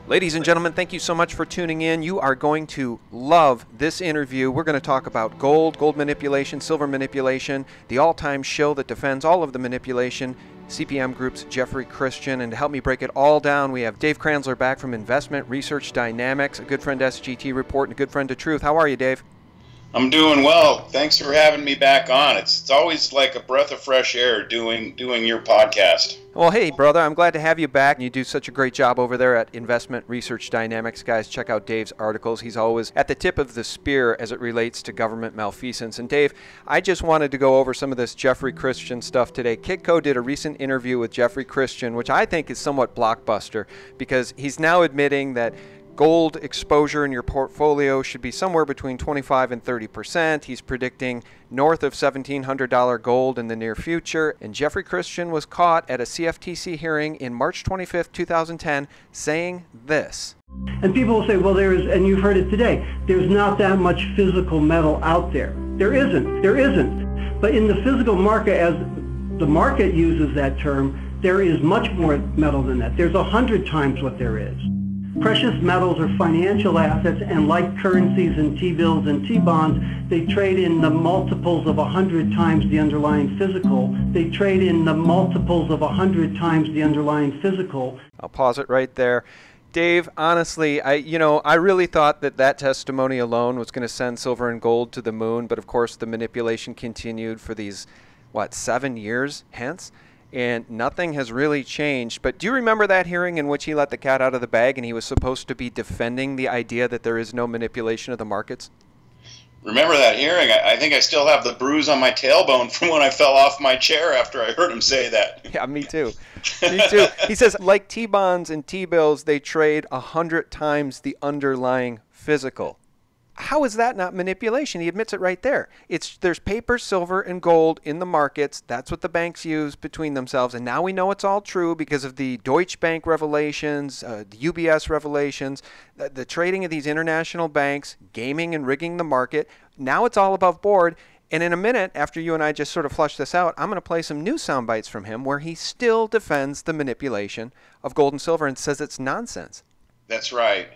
Ladies and gentlemen, thank you so much for tuning in. You are going to love this interview. We're going to talk about gold manipulation, silver manipulation, the all-time shill that defends all of the manipulation, CPM Group's Jeffrey Christian. And to help me break it all down, we have Dave Kranzler back from Investment Research Dynamics, a good friend to SGT Report and a good friend to Truth. How are you, Dave? I'm doing well. Thanks for having me back on. It's always like a breath of fresh air doing your podcast. Well, hey, brother, I'm glad to have you back. You do such a great job over there at Investment Research Dynamics. Guys, check out Dave's articles. He's always at the tip of the spear as it relates to government malfeasance. And Dave, I just wanted to go over some of this Jeffrey Christian stuff today. Kitco did a recent interview with Jeffrey Christian, which I think is somewhat blockbuster, because he's now admitting that gold exposure in your portfolio should be somewhere between 25 and 30%. He's predicting north of $1,700 gold in the near future. And Jeffrey Christian was caught at a CFTC hearing in March 25th, 2010, saying this. And people will say, well, and you've heard it today, there's not that much physical metal out there. There isn't. But in the physical market, as the market uses that term, there is much more metal than that. There's 100 times what there is. Precious metals are financial assets, and like currencies and T-bills and T-bonds, they trade in the multiples of 100 times the underlying physical. They trade in the multiples of 100 times the underlying physical. I'll pause it right there. Dave, honestly, I really thought that testimony alone was going to send silver and gold to the moon, but of course the manipulation continued for these, 7 years hence? And nothing has really changed. But do you remember that hearing in which he let the cat out of the bag and he was supposed to be defending the idea that there is no manipulation of the markets? Remember that hearing? I think I still have the bruise on my tailbone from when I fell off my chair after I heard him say that. Yeah, me too. Me too. He says, like T-bonds and T-bills, they trade 100 times the underlying physical. How is that not manipulation? He admits it right there. There's paper, silver, and gold in the markets. That's what the banks use between themselves. And now we know it's all true because of the Deutsche Bank revelations, the UBS revelations, the trading of these international banks, gaming and rigging the market. Now it's all above board. And in a minute, after you and I just sort of flush this out, I'm going to play some new sound bites from him where he still defends the manipulation of gold and silver and says it's nonsense. That's right.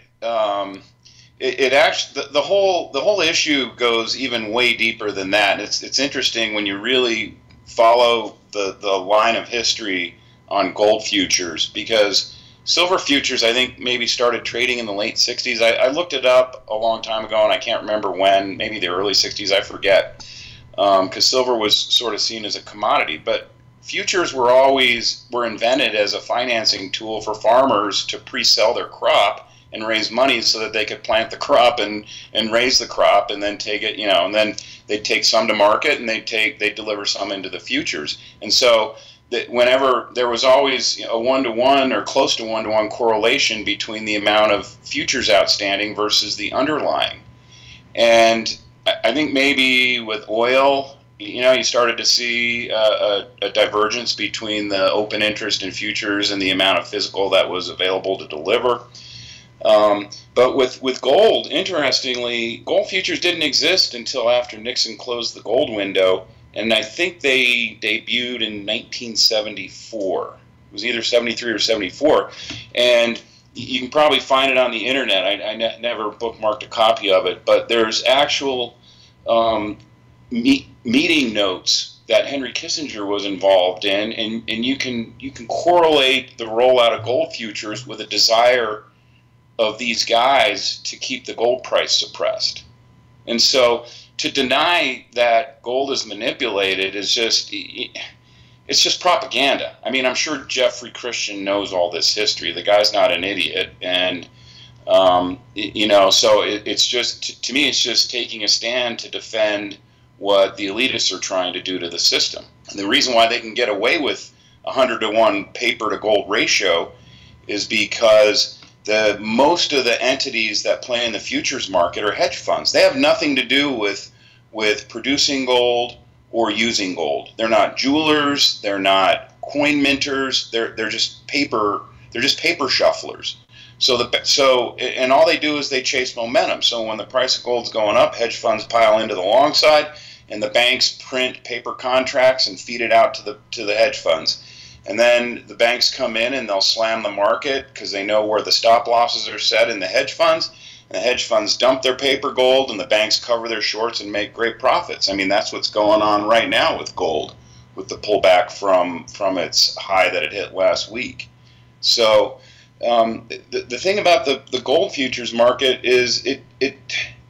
It actually the whole issue goes even way deeper than that. It's interesting when you really follow the line of history on gold futures, because silver futures I think maybe started trading in the late 60s. I looked it up a long time ago and I can't remember when, maybe the early 60s, I forget, because silver was sort of seen as a commodity. But futures were invented as a financing tool for farmers to pre-sell their crop and raise money so that they could plant the crop and raise the crop and then take it, and then they'd take some to market and they'd deliver some into the futures. And so that whenever there was always a 1-to-1 or close to 1-to-1 correlation between the amount of futures outstanding versus the underlying. And I think maybe with oil, you started to see a divergence between the open interest in futures and the amount of physical that was available to deliver. But with gold, interestingly, gold futures didn't exist until after Nixon closed the gold window, and I think they debuted in 1974. It was either 73 or 74, and you can probably find it on the internet. I never bookmarked a copy of it, but there's actual meeting notes that Henry Kissinger was involved in, and you can correlate the rollout of gold futures with a desire of these guys to keep the gold price suppressed. And so to deny that gold is manipulated is it's just propaganda. I mean, I'm sure Jeffrey Christian knows all this history. The guy's not an idiot. And, so it's just, to me, it's just taking a stand to defend what the elitists are trying to do to the system. And the reason why they can get away with 100-to-1 paper to gold ratio is because most of the entities that play in the futures market are hedge funds. They have nothing to do with producing gold or using gold. They're not jewelers. They're not coin minters. They're just paper. They're just paper shufflers. And all they do is they chase momentum. So when the price of gold's going up, hedge funds pile into the long side, and the banks print paper contracts and feed it out to the hedge funds. And then the banks come in and they'll slam the market because they know where the stop losses are set in the hedge funds. And the hedge funds dump their paper gold and the banks cover their shorts and make great profits. I mean, that's what's going on right now with gold, with the pullback from its high that it hit last week. So the thing about the gold futures market is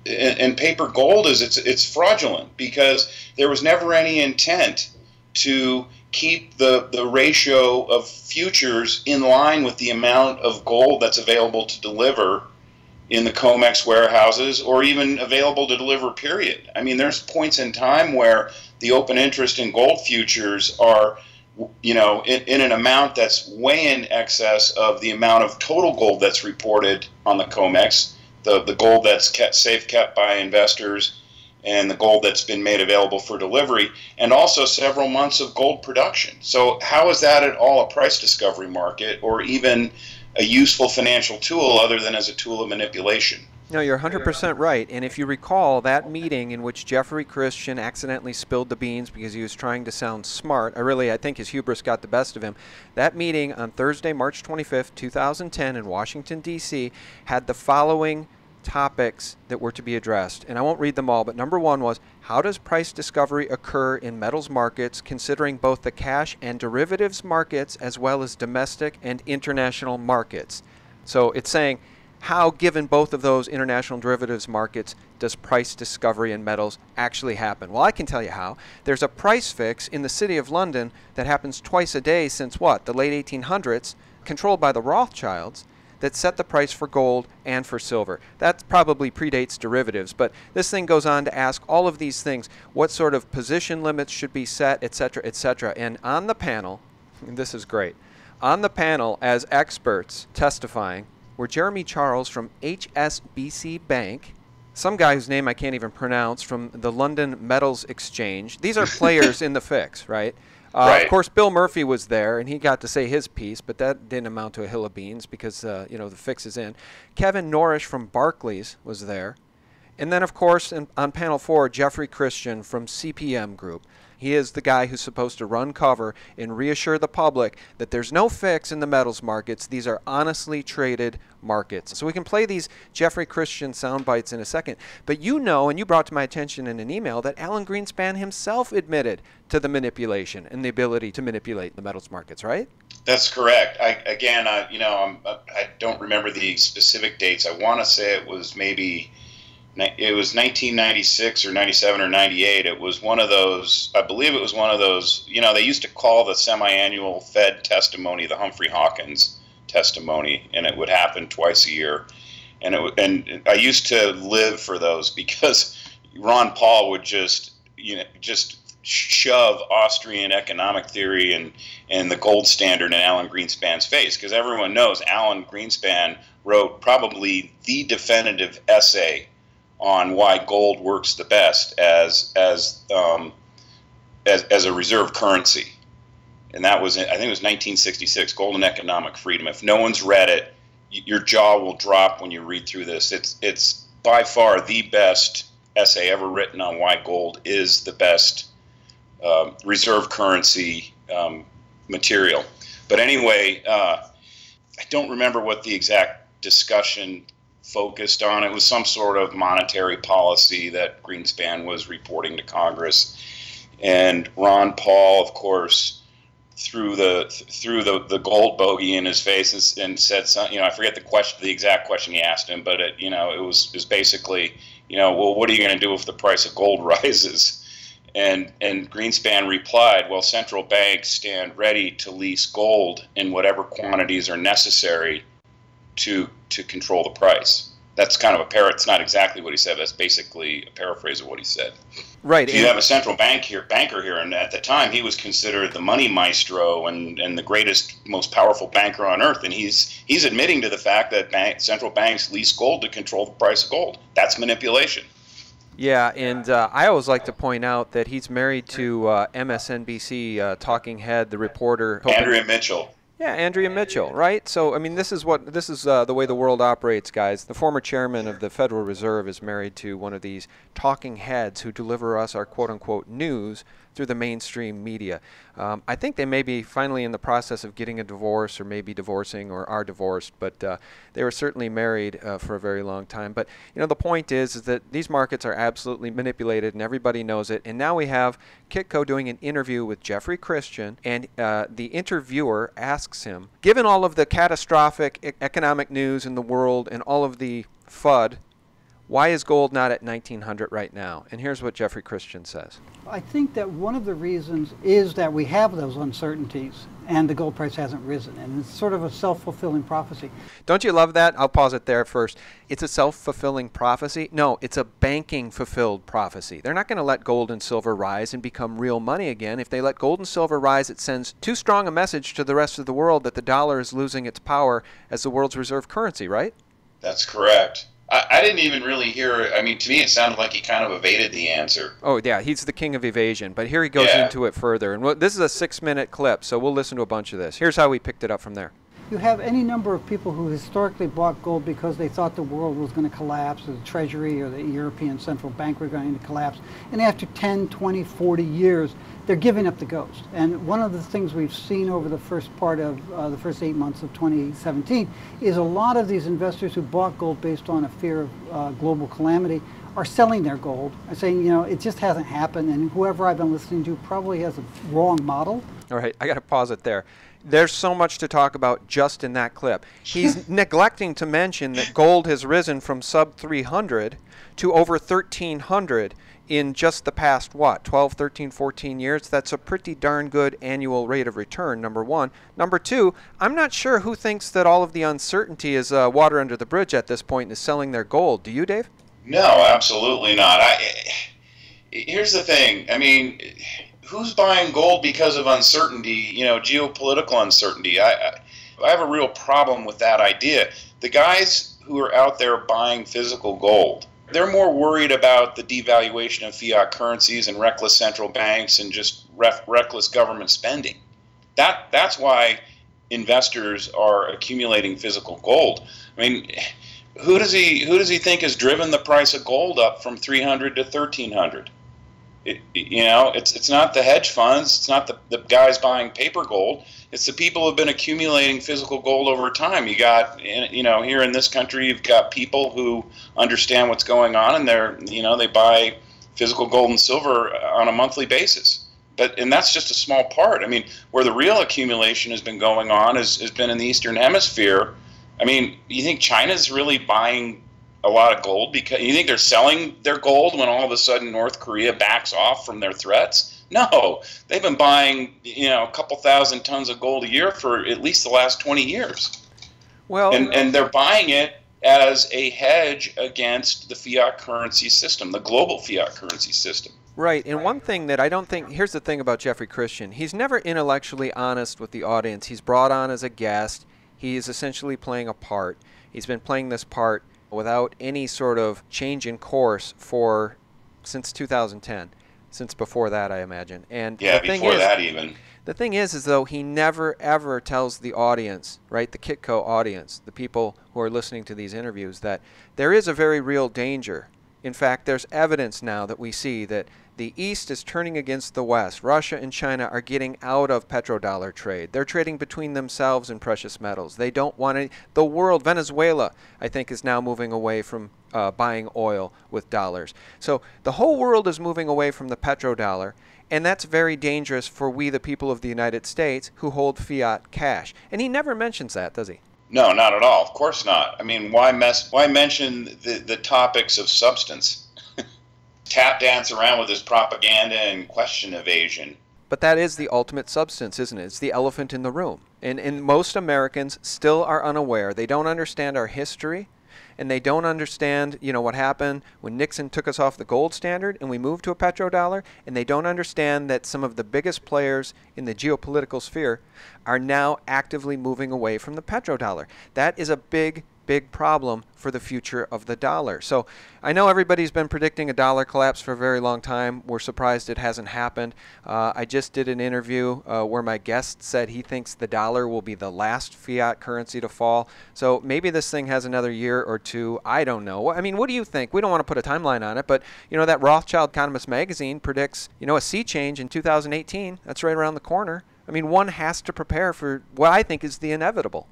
and paper gold is it's fraudulent because there was never any intent to keep the ratio of futures in line with the amount of gold that's available to deliver in the COMEX warehouses or even available to deliver, period. I mean, there's points in time where the open interest in gold futures are, you know, in an amount that's way in excess of the amount of total gold that's reported on the COMEX, the gold that's kept by investors and the gold that's been made available for delivery, and also several months of gold production. So how is that at all a price discovery market or even a useful financial tool other than as a tool of manipulation? No, you're 100% right. And if you recall that meeting in which Jeffrey Christian accidentally spilled the beans because he was trying to sound smart, I think his hubris got the best of him. That meeting on Thursday, March 25th, 2010 in Washington, D.C. had the following topics that were to be addressed. And I won't read them all, but number one was, how does price discovery occur in metals markets considering both the cash and derivatives markets as well as domestic and international markets? So it's saying, how, given both of those international derivatives markets, does price discovery in metals actually happen? Well, I can tell you how. There's a price fix in the City of London that happens twice a day since what? The late 1800s, controlled by the Rothschilds, that set the price for gold and for silver. That probably predates derivatives, but this thing goes on to ask all of these things. What sort of position limits should be set, etc., etc. And on the panel, and this is great, on the panel as experts testifying were Jeremy Charles from HSBC Bank, some guy whose name I can't even pronounce, from the London Metals Exchange. These are players in the fix, right? Right. Of course, Bill Murphy was there, and he got to say his piece, but that didn't amount to a hill of beans because, you know, the fix is in. Kevin Norrish from Barclays was there. And then, of course, on panel 4, Jeffrey Christian from CPM Group. He is the guy who's supposed to run cover and reassure the public that there's no fix in the metals markets. These are honestly traded markets. So we can play these Jeffrey Christian sound bites in a second. But you know, and you brought to my attention in an email, that Alan Greenspan himself admitted to the manipulation and the ability to manipulate the metals markets, right? That's correct. I don't remember the specific dates. I want to say it was 1996 or 97 or 98. It was one of those, I believe it was one of those, you know, they used to call the semi-annual Fed testimony the Humphrey Hawkins testimony, and it would happen twice a year. And I used to live for those because Ron Paul would just shove Austrian economic theory and the gold standard in Alan Greenspan's face, because everyone knows Alan Greenspan wrote probably the definitive essay on why gold works the best as a reserve currency, and that was, I think it was 1966, Gold and Economic Freedom. If no one's read it, your jaw will drop when you read through this. It's by far the best essay ever written on why gold is the best reserve currency material. But anyway, I don't remember what the exact discussion focused on. It was some sort of monetary policy that Greenspan was reporting to Congress, and Ron Paul, of course, threw the gold bogey in his face and said something. You know, I forget the exact question he asked him, but it was basically, well, what are you going to do if the price of gold rises? And Greenspan replied, well, central banks stand ready to lease gold in whatever quantities are necessary to control the price. That's kind of it's not exactly what he said, but that's basically a paraphrase of what he said. Right. If you have a central banker here, and at the time he was considered the money maestro and the greatest, most powerful banker on earth, and he's admitting to the fact that central banks lease gold to control the price of gold. That's manipulation. Yeah, and I always like to point out that he's married to MSNBC talking head, the reporter Andrea Mitchell. Yeah, Andrea Mitchell, right? So, I mean, this is the way the world operates, guys. The former chairman of the Federal Reserve is married to one of these talking heads who deliver us our quote-unquote news through the mainstream media. I think they may be finally in the process of getting a divorce, or maybe divorcing, or are divorced, but they were certainly married for a very long time. But the point is that these markets are absolutely manipulated, and everybody knows it. And now we have Kitco doing an interview with Jeffrey Christian, and the interviewer asks him, given all of the catastrophic economic news in the world and all of the FUD, why is gold not at 1900 right now? And here's what Jeffrey Christian says. I think that one of the reasons is that we have those uncertainties and the gold price hasn't risen. And it's sort of a self-fulfilling prophecy. Don't you love that? I'll pause it there first. It's a self-fulfilling prophecy? No, it's a banking-fulfilled prophecy. They're not going to let gold and silver rise and become real money again. If they let gold and silver rise, it sends too strong a message to the rest of the world that the dollar is losing its power as the world's reserve currency, right? That's correct. I didn't even really hear, I mean, to me it sounded like he kind of evaded the answer. Oh, yeah, he's the king of evasion, but here he goes into it further. And this is a 6-minute clip, so we'll listen to a bunch of this. Here's how we picked it up from there. You have any number of people who historically bought gold because they thought the world was going to collapse, or the Treasury or the European Central Bank were going to collapse. And after 10, 20, 40 years, they're giving up the ghost. And one of the things we've seen over the first part of the first 8 months of 2017 is a lot of these investors who bought gold based on a fear of global calamity are selling their gold and saying, it just hasn't happened. And whoever I've been listening to probably has a wrong model. All right, I got to pause it there. There's so much to talk about just in that clip. He's neglecting to mention that gold has risen from sub 300 to over 1,300 in just the past, 12, 13, 14 years. That's a pretty darn good annual rate of return, number one. Number two, I'm not sure who thinks that all of the uncertainty is water under the bridge at this point and is selling their gold. Do you, Dave? No, absolutely not. Here's the thing. I mean, who's buying gold because of uncertainty, geopolitical uncertainty? I have a real problem with that idea. The guys who are out there buying physical gold, they're more worried about the devaluation of fiat currencies and reckless central banks and just reckless government spending. That's why investors are accumulating physical gold. I mean, who does he think has driven the price of gold up from 300 to 1,300? It's not the hedge funds, it's not the guys buying paper gold, it's the people who have been accumulating physical gold over time. You got, here in this country, you've got people who understand what's going on, and they buy physical gold and silver on a monthly basis. And that's just a small part. I mean, where the real accumulation has been going on has been in the Eastern Hemisphere. I mean, you think China's really buying a lot of gold because you think they're selling their gold when all of a sudden North Korea backs off from their threats? No, they've been buying a couple thousand tons of gold a year for at least the last 20 years. Well, and they're buying it as a hedge against the fiat currency system, the global fiat currency system. Right, and one thing that I don't think, here's the thing about Jeffrey Christian, he's never intellectually honest with the audience. He's brought on as a guest. He is essentially playing a part. He's been playing this part without any sort of change in course since 2010, since before that, I imagine. And yeah, before that even. The thing is though, he never ever tells the audience, right, the Kitco audience, the people who are listening to these interviews, that there is a very real danger. In fact, there's evidence now that we see that the East is turning against the West. Russia and China are getting out of petrodollar trade. They're trading between themselves in precious metals. They don't want any. The world, Venezuela, I think, is now moving away from buying oil with dollars. So the whole world is moving away from the petrodollar, and that's very dangerous for we, the people of the United States, who hold fiat cash. And he never mentions that, does he? No, not at all. Of course not. I mean, why mention the topics of substance? Tap dance around with his propaganda and question evasion. But that is the ultimate substance, isn't it? It's the elephant in the room. And most Americans still are unaware. They don't understand our history, and they don't understand, what happened when Nixon took us off the gold standard and we moved to a petrodollar, and they don't understand that some of the biggest players in the geopolitical sphere are now actively moving away from the petrodollar. That is a big big problem for the future of the dollar. So I know everybody's been predicting a dollar collapse for a very long time. We're surprised it hasn't happened. I just did an interview where my guest said he thinks the dollar will be the last fiat currency to fall. So maybe this thing has another year or two. I don't know. I mean, what do you think? We don't want to put a timeline on it, but that Rothschild Economist magazine predicts, a sea change in 2018. That's right around the corner. I mean, one has to prepare for what I think is the inevitable.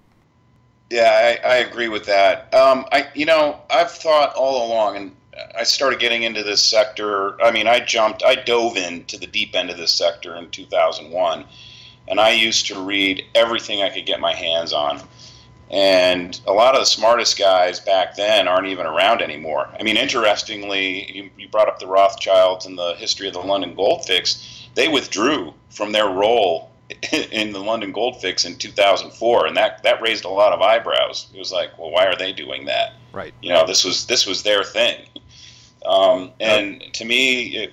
Yeah, I agree with that. I've thought all along, and I started getting into this sector. I mean, I dove into the deep end of this sector in 2001, and I used to read everything I could get my hands on. And a lot of the smartest guys back then aren't even around anymore. I mean, interestingly, you brought up the Rothschilds and the history of the London gold fix. They withdrew from their role in the London gold fix in 2004, and that raised a lot of eyebrows. It was like, well, why are they doing that? Right. This was their thing. And to me,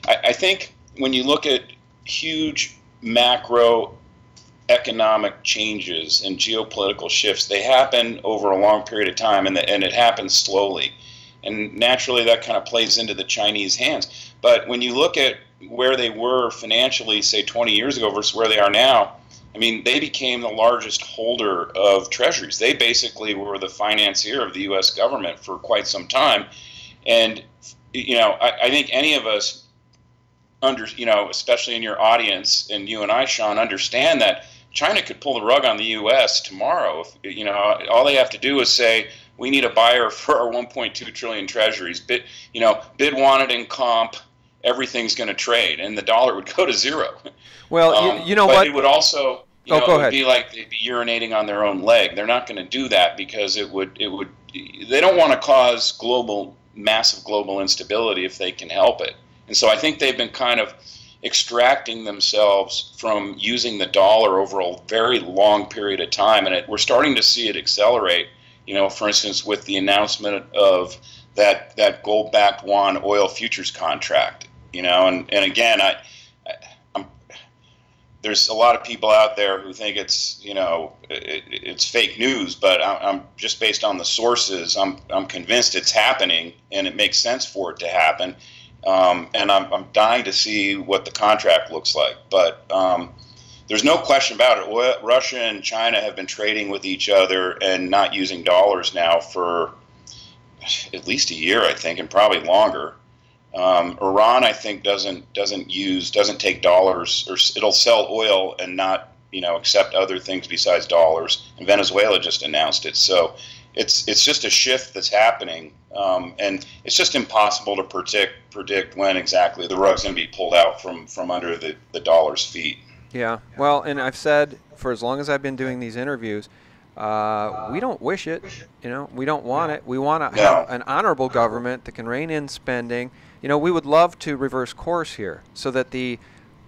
I think when you look at huge macroeconomic changes and geopolitical shifts, they happen over a long period of time, and it happens slowly. And naturally, that kind of plays into the Chinese hands. But when you look at where they were financially, say 20 years ago versus where they are now, I mean, they became the largest holder of treasuries. They basically were the financier of the U.S. government for quite some time. And, I think any of us, especially in your audience, and you and I, Sean, understand that China could pull the rug on the U.S. tomorrow. All they have to do is say, we need a buyer for our 1.2 trillion treasuries. Bid wanted in comp. Everything's going to trade, and the dollar would go to zero. Well, but what? It would also, go it would ahead. be like they'd be urinating on their own leg. They're not going to do that because it would. They don't want to cause massive global instability if they can help it. And so I think they've been kind of extracting themselves from using the dollar over a very long period of time, and we're starting to see it accelerate. For instance, with the announcement of that gold-backed yuan oil futures contract. And again, there's a lot of people out there who think it's it's fake news, but I'm just based on the sources. I'm convinced it's happening, and it makes sense for it to happen. And I'm dying to see what the contract looks like. But there's no question about it. Russia and China have been trading with each other and not using dollars now for at least a year, I think, and probably longer. Iran, I think, doesn't take dollars, or it'll sell oil and not accept other things besides dollars. And Venezuela just announced it. So it's just a shift that's happening, and it's just impossible to predict when exactly the rug's going to be pulled out from under the dollar's feet. Yeah. Well, and I've said for as long as I've been doing these interviews, we don't wish it. We don't want it. We want to have an honorable government that can rein in spending. We would love to reverse course here so that the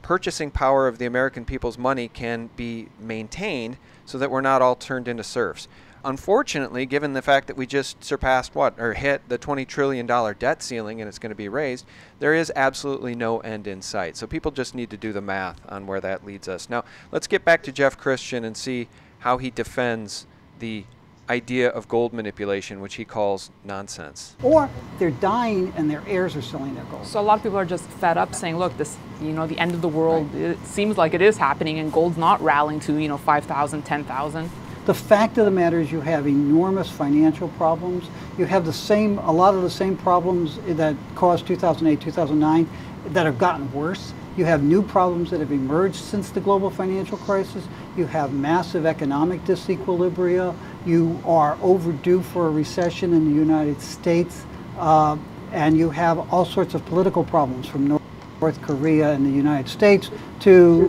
purchasing power of the American people's money can be maintained so that we're not all turned into serfs. Unfortunately, given the fact that we just surpassed hit the $20 trillion debt ceiling, and it's going to be raised, there is absolutely no end in sight. So people just need to do the math on where that leads us. Now, let's get back to Jeff Christian and see how he defends the idea of gold manipulation, which he calls nonsense. Or they're dying and their heirs are selling their gold. So a lot of people are just fed up saying, look, this, the end of the world, right. It seems like it is happening, and gold's not rallying to, 5,000, 10,000. The fact of the matter is you have enormous financial problems. You have a lot of the same problems that caused 2008, 2009 that have gotten worse. You have new problems that have emerged since the global financial crisis. You have massive economic disequilibria. You are overdue for a recession in the United States. And you have all sorts of political problems from North Korea and the United States to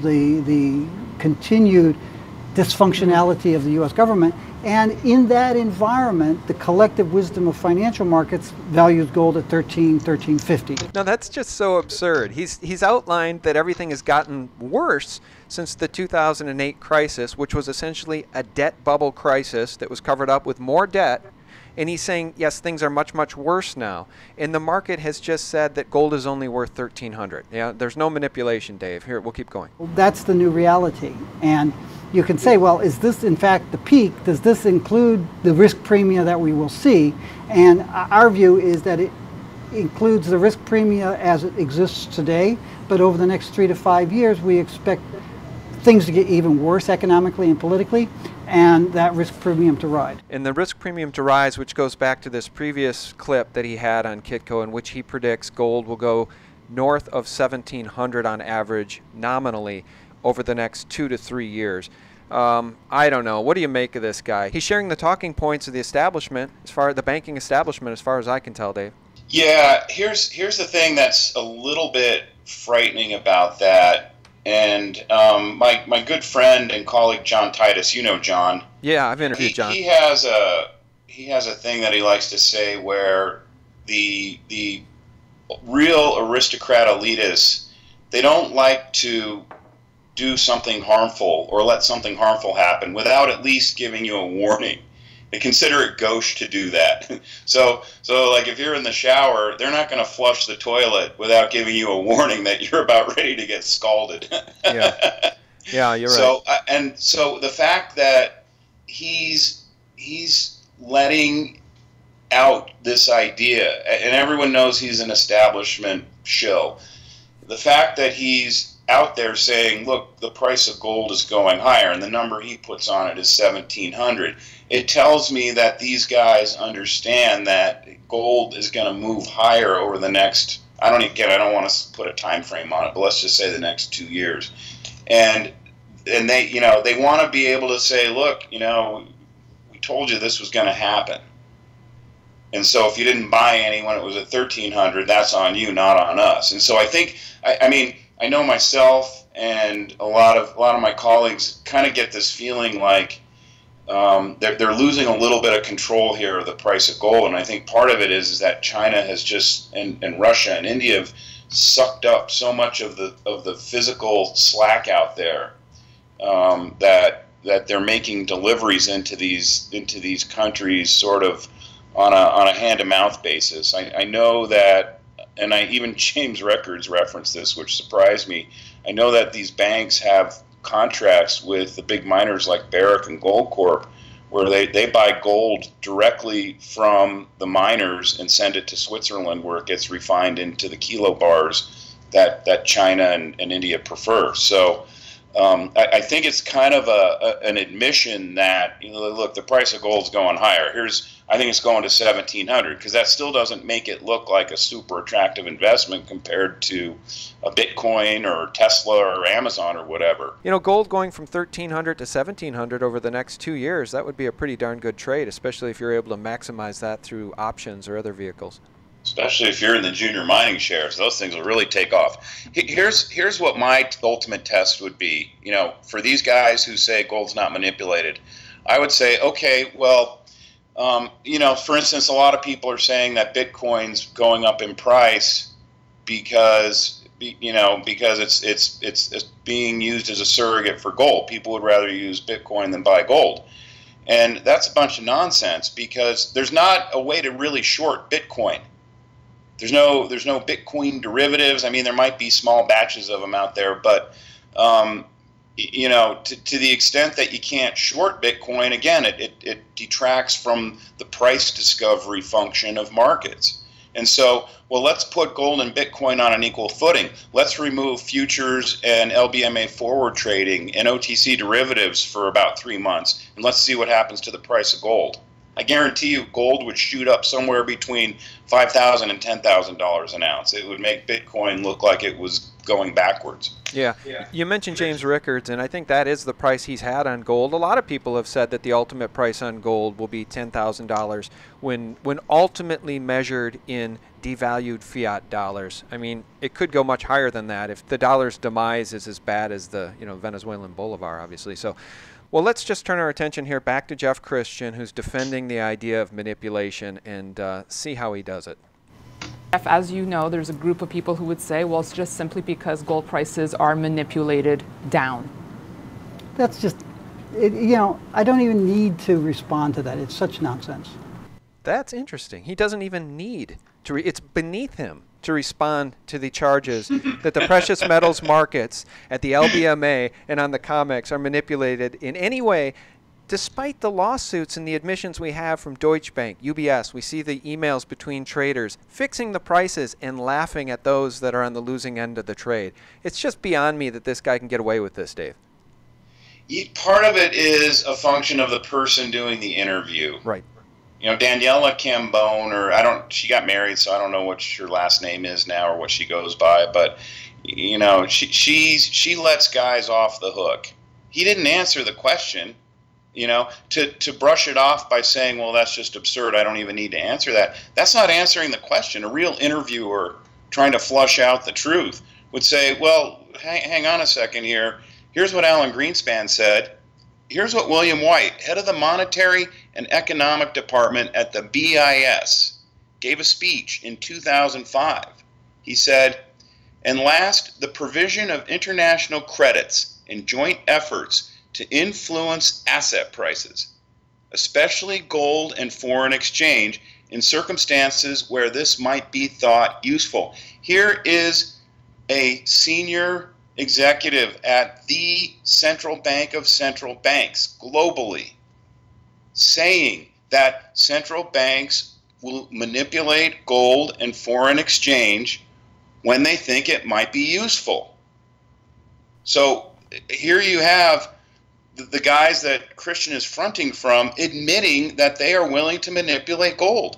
the continued dysfunctionality of the U.S. government. And in that environment, the collective wisdom of financial markets values gold at $13.50. Now that's just so absurd. He's outlined that everything has gotten worse since the 2008 crisis, which was essentially a debt bubble crisis that was covered up with more debt. And he's saying, yes, things are much, much worse now. And the market has just said that gold is only worth $1,300. Yeah, there's no manipulation, Dave. Here, we'll keep going. That's the new reality. And you can say, well, is this in fact the peak? Does this include the risk premium that we will see? And our view is that it includes the risk premium as it exists today, but over the next 3 to 5 years, we expect things to get even worse economically and politically, and that risk premium to rise. And the risk premium to rise, which goes back to this previous clip that he had on Kitco, in which he predicts gold will go north of 1,700 on average nominally over the next 2 to 3 years. I don't know. What do you make of this guy? He's sharing the talking points of the establishment, as far as the banking establishment, as far as I can tell, Dave. Yeah, here's the thing that's a little bit frightening about that. And my good friend and colleague John Titus, you know John. Yeah, I've interviewed John. He has a thing that he likes to say where the real aristocrat elitists, they don't like to do something harmful or let something harmful happen without at least giving you a warning. They consider it gauche to do that. So like if you're in the shower, they're not going to flush the toilet without giving you a warning that you're about ready to get scalded. Yeah, yeah, you're right. So the fact that he's letting out this idea, and everyone knows he's an establishment shill. The fact that he's out there saying, look, the price of gold is going higher, and the number he puts on it is 1,700. It tells me that these guys understand that gold is going to move higher over the next, I don't want to put a time frame on it, but let's just say the next 2 years. And they, they want to be able to say, look, we told you this was going to happen. And so if you didn't buy any when it was at 1,300, that's on you, not on us. And so I think, I know myself and a lot of my colleagues kind of get this feeling like they're losing a little bit of control here of the price of gold. And I think part of it is that China has just, and Russia and India have sucked up so much of the physical slack out there that they're making deliveries into these countries sort of on a hand-to-mouth basis. I know that, and even James Records referenced this, which surprised me. I know that these banks have contracts with the big miners like Barrick and Goldcorp, where they buy gold directly from the miners and send it to Switzerland, where it gets refined into the kilo bars that China and India prefer. So I think it's kind of an admission that, look, the price of gold's going higher. I think it's going to 1,700, because that still doesn't make it look like a super attractive investment compared to a Bitcoin or Tesla or Amazon or whatever. Gold going from 1,300 to 1,700 over the next 2 years, that would be a pretty darn good trade, especially if you're able to maximize that through options or other vehicles. Especially if you're in the junior mining shares, those things will really take off. Here's what my ultimate test would be. For these guys who say gold's not manipulated, I would say, okay, well, for instance, a lot of people are saying that Bitcoin's going up in price because it's being used as a surrogate for gold. People would rather use Bitcoin than buy gold. And that's a bunch of nonsense, because there's not a way to really short Bitcoin. There's no Bitcoin derivatives. There might be small batches of them out there, but to the extent that you can't short Bitcoin, again, it detracts from the price discovery function of markets. And so, well, let's put gold and Bitcoin on an equal footing. Let's remove futures and LBMA forward trading and OTC derivatives for about 3 months, and let's see what happens to the price of gold. I guarantee you gold would shoot up somewhere between $5,000 and $10,000 an ounce. It would make Bitcoin look like it was going backwards. Yeah. You mentioned James Rickards, and I think that is the price he's had on gold. A lot of people have said that the ultimate price on gold will be $10,000 when ultimately measured in devalued fiat dollars. It could go much higher than that if the dollar's demise is as bad as the Venezuelan bolivar, obviously. So, well, let's just turn our attention here back to Jeff Christian, who's defending the idea of manipulation, and see how he does it. Jeff, as you know, there's a group of people who would say, well, it's just simply because gold prices are manipulated down. That's just, I don't even need to respond to that. It's such nonsense. That's interesting. He doesn't even need to. It's beneath him to respond to the charges that the precious metals markets at the LBMA and on the COMEX are manipulated in any way, despite the lawsuits and the admissions we have from Deutsche Bank, UBS. We see the emails between traders fixing the prices and laughing at those that are on the losing end of the trade. It's just beyond me that this guy can get away with this, Dave. Part of it is a function of the person doing the interview. Right. Daniela Cambone, she got married, so I don't know what her last name is now or what she goes by, but, she lets guys off the hook. He didn't answer the question, to brush it off by saying, well, that's just absurd, I don't even need to answer that. That's not answering the question. A real interviewer trying to flush out the truth would say, well, hang on a second here. Here's what Alan Greenspan said. Here's what William White, head of the Monetary and Economic Department at the BIS, gave a speech in 2005. He said, and last, the provision of international credits and joint efforts to influence asset prices, especially gold and foreign exchange, in circumstances where this might be thought useful. Here is a senior executive at the central bank of central banks globally saying that central banks will manipulate gold and foreign exchange when they think it might be useful. So here you have the guys that Christian is fronting from admitting that they are willing to manipulate gold.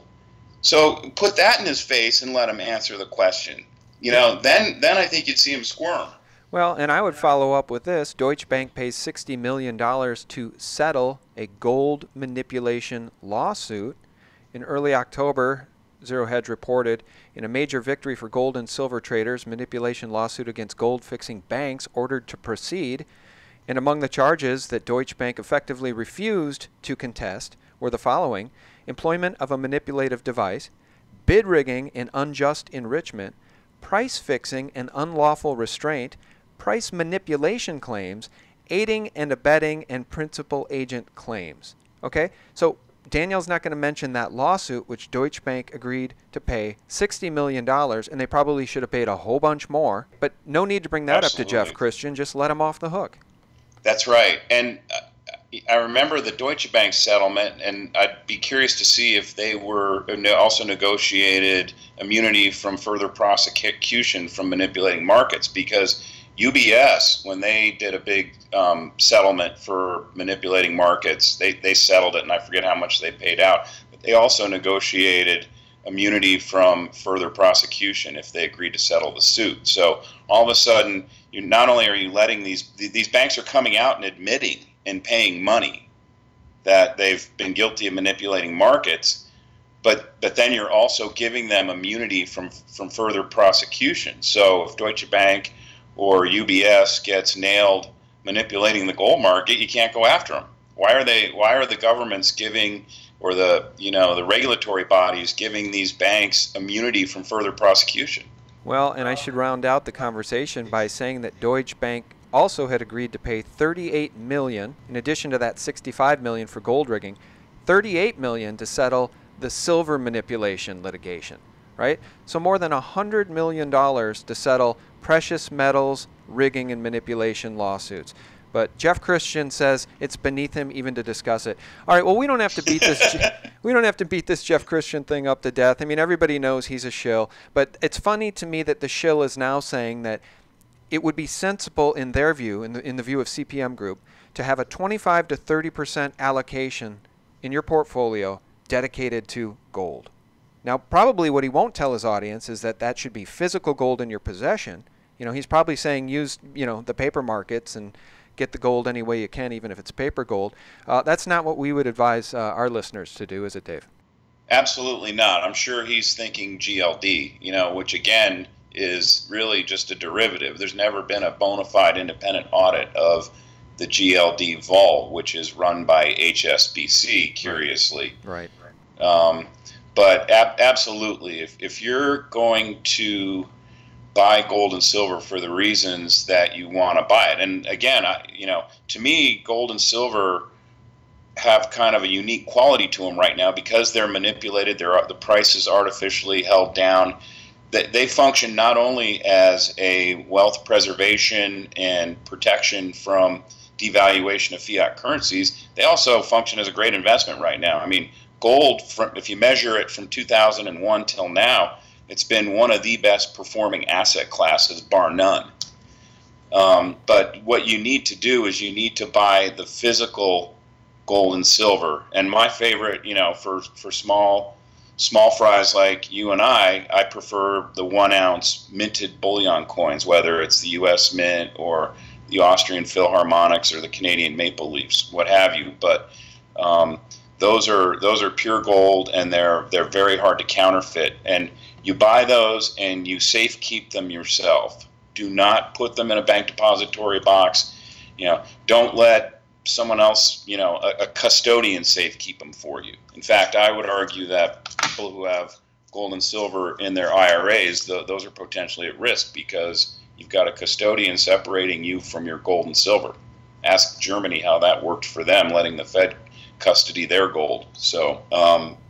So put that in his face and let him answer the question. Then I think you'd see him squirm. Well, and I would follow up with this. Deutsche Bank pays $60 million to settle a gold manipulation lawsuit. In early October, Zero Hedge reported, in a major victory for gold and silver traders, manipulation lawsuit against gold-fixing banks ordered to proceed. And among the charges that Deutsche Bank effectively refused to contest were the following: employment of a manipulative device, bid rigging and unjust enrichment, price fixing and unlawful restraint, price manipulation claims, aiding and abetting, and principal agent claims. Okay, so Daniel's not going to mention that lawsuit, which Deutsche Bank agreed to pay $60 million, and they probably should have paid a whole bunch more. But no need to bring that up to Jeff Christian. Just let him off the hook. That's right. And I remember the Deutsche Bank settlement, and I'd be curious to see if they were also negotiated immunity from further prosecution from manipulating markets, because UBS, when they did a big settlement for manipulating markets, they settled it, and I forget how much they paid out, but they also negotiated immunity from further prosecution if they agreed to settle the suit. So all of a sudden, not only are you letting these banks are coming out and admitting and paying money that they've been guilty of manipulating markets, but then you're also giving them immunity from further prosecution. So if Deutsche Bank or UBS gets nailed manipulating the gold market, you can't go after them. Why are the governments giving, or the regulatory bodies giving these banks immunity from further prosecution? Well, and I should round out the conversation by saying that Deutsche Bank also had agreed to pay $38 million, in addition to that $65 million for gold rigging, $38 million to settle the silver manipulation litigation, right? So more than $100 million to settle precious metals rigging and manipulation lawsuits. But Jeff Christian says it's beneath him even to discuss it. All right, well, we don't have to beat this. We don't have to beat this Jeff Christian thing up to death. I mean, everybody knows he's a shill. But it's funny to me that the shill is now saying that it would be sensible, in their view, in the view of CPM Group, to have a 25 to 30% allocation in your portfolio dedicated to gold. Now, probably what he won't tell his audience is that that should be physical gold in your possession. He's probably saying use, the paper markets and get the gold any way you can, even if it's paper gold. That's not what we would advise our listeners to do, is it, Dave? Absolutely not. I'm sure he's thinking GLD, which again is really just a derivative. There's never been a bona fide independent audit of the GLD vault, which is run by HSBC, curiously. Right. But absolutely, if you're going to buy gold and silver for the reasons that you want to buy it, and again, to me, gold and silver have kind of a unique quality to them right now because they're manipulated. The price is artificially held down. they function not only as a wealth preservation and protection from devaluation of fiat currencies, they also function as a great investment right now. I mean, gold, if you measure it from 2001 till now, it's been one of the best performing asset classes, bar none. But what you need to do is you need to buy the physical gold and silver. And my favorite, for small fries like you and I prefer the 1 ounce minted bullion coins, whether it's the U.S. Mint or the Austrian Philharmonics or the Canadian Maple Leafs, what have you. But those are pure gold, and they're very hard to counterfeit. And you buy those and you safe keep them yourself. Do not put them in a bank depository box. Don't let someone else, a custodian safe keep them for you. In fact, I would argue that people who have gold and silver in their IRAs, those are potentially at risk because you've got a custodian separating you from your gold and silver. Ask Germany how that worked for them, letting the Fed custody their gold. So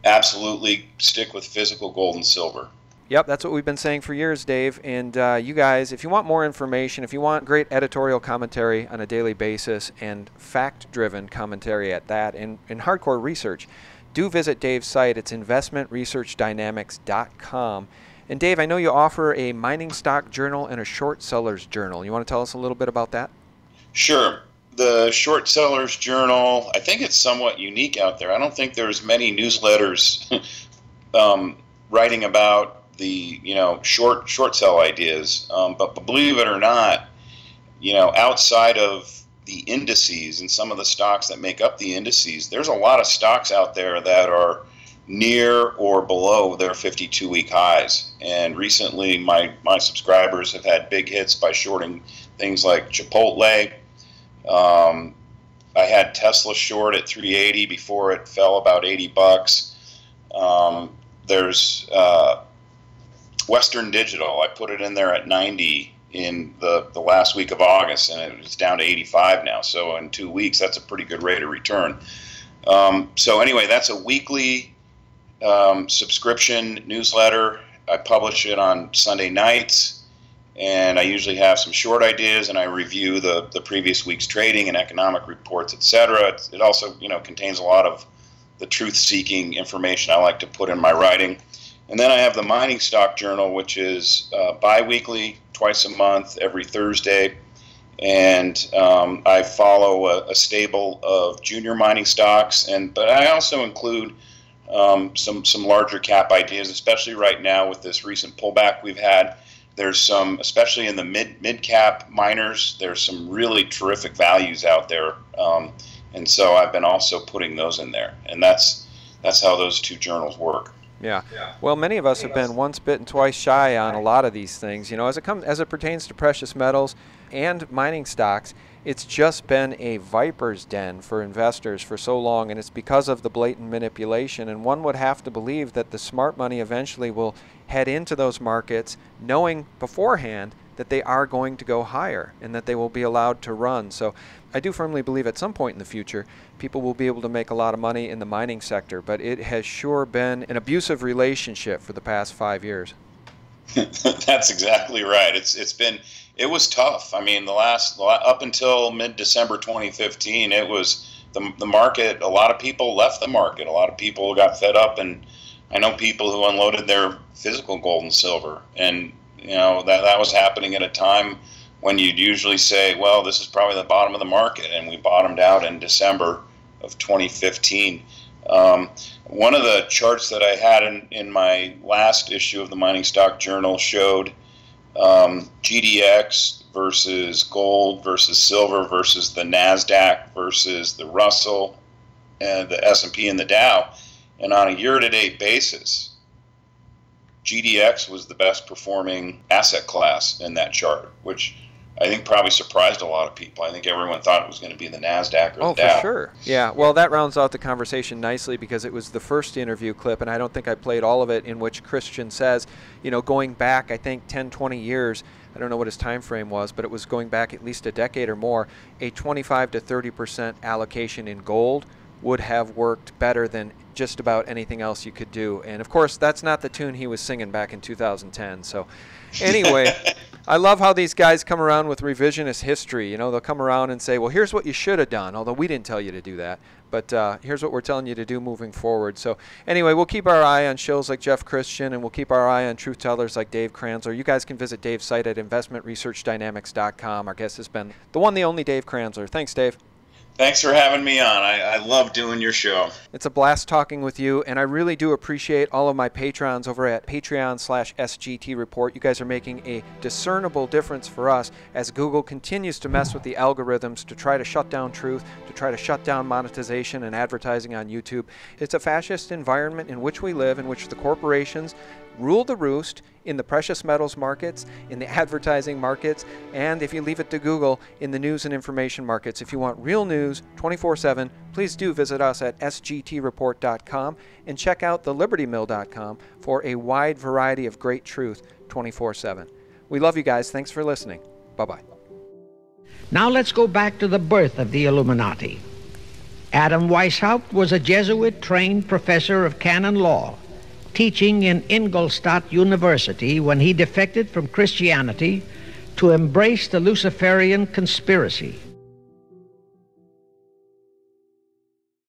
absolutely stick with physical gold and silver. Yep, that's what we've been saying for years, Dave. And you guys, if you want more information, if you want great editorial commentary on a daily basis and fact-driven commentary at that, and hardcore research, do visit Dave's site. It's investmentresearchdynamics.com. And Dave, I know you offer a mining stock journal and a short sellers journal. You want to tell us a little bit about that? Sure. The short sellers journal, I think it's somewhat unique out there. I don't think there's many newsletters writing about the short sell ideas, but believe it or not, outside of the indices and some of the stocks that make up the indices, there's a lot of stocks out there that are near or below their 52-week highs. And recently my subscribers have had big hits by shorting things like Chipotle. I had Tesla short at 380 before it fell about $80. There's Western Digital. I put it in there at 90 in the last week of August, and it's down to 85 now. So in 2 weeks, that's a pretty good rate of return. So anyway, that's a weekly subscription newsletter. I publish it on Sunday nights, and I usually have some short ideas, and I review the previous week's trading and economic reports, etc. It also contains a lot of the truth-seeking information I like to put in my writing. And then I have the Mining Stock Journal, which is bi-weekly, twice a month, every Thursday. And I follow a stable of junior mining stocks, but I also include some larger cap ideas, especially right now with this recent pullback we've had. There's some, especially in the mid-cap miners, there's some really terrific values out there. And so I've been also putting those in there. And that's how those two journals work. Yeah. Well, many of us have been once bitten, twice shy on a lot of these things. As it pertains to precious metals and mining stocks, it's just been a viper's den for investors for so long, and it's because of the blatant manipulation. And one would have to believe that the smart money eventually will head into those markets knowing beforehand that they are going to go higher and that they will be allowed to run. So I do firmly believe at some point in the future people will be able to make a lot of money in the mining sector, but it has sure been an abusive relationship for the past 5 years. That's exactly right. It was tough. I mean, up until mid-December 2015, it was the market. A lot of people left the market. A lot of people got fed up, and I know people who unloaded their physical gold and silver, and that was happening at a time when you'd usually say, well, this is probably the bottom of the market, and we bottomed out in December of 2015. One of the charts that I had in my last issue of the Mining Stock Journal showed GDX versus gold versus silver versus the NASDAQ versus the Russell and the S&P and the Dow. And on a year-to-date basis, GDX was the best performing asset class in that chart, which I think probably surprised a lot of people. I think everyone thought it was going to be the NASDAQ or the Dow. Oh, for sure. Yeah, well, that rounds out the conversation nicely because it was the first interview clip, and I don't think I played all of it, in which Christian says, going back, I think, 10, 20 years, I don't know what his time frame was, but it was going back at least a decade or more, a 25 to 30% allocation in gold would have worked better than just about anything else you could do. And of course, that's not the tune he was singing back in 2010. So anyway, I love how these guys come around with revisionist history. You know, they'll come around and say, well, here's what you should have done, although we didn't tell you to do that. But here's what we're telling you to do moving forward. So anyway, we'll keep our eye on shows like Jeff Christian, and we'll keep our eye on truth tellers like Dave Kranzler. You guys can visit Dave's site at investmentresearchdynamics.com. Our guest has been the one, the only Dave Kranzler. Thanks, Dave. Thanks for having me on. I love doing your show. It's a blast talking with you, and I really do appreciate all of my patrons over at Patreon/SGT Report. You guys are making a discernible difference for us as Google continues to mess with the algorithms to try to shut down truth, to try to shut down monetization and advertising on YouTube. It's a fascist environment in which we live, in which the corporations rule the roost in the precious metals markets, in the advertising markets, and if you leave it to Google, in the news and information markets. If you want real news 24/7, please do visit us at sgtreport.com and check out thelibertymill.com for a wide variety of great truth 24/7. We love you guys. Thanks for listening. Bye-bye. Now let's go back to the birth of the Illuminati. Adam Weishaupt was a Jesuit-trained professor of canon law, teaching in Ingolstadt University when he defected from Christianity to embrace the Luciferian conspiracy.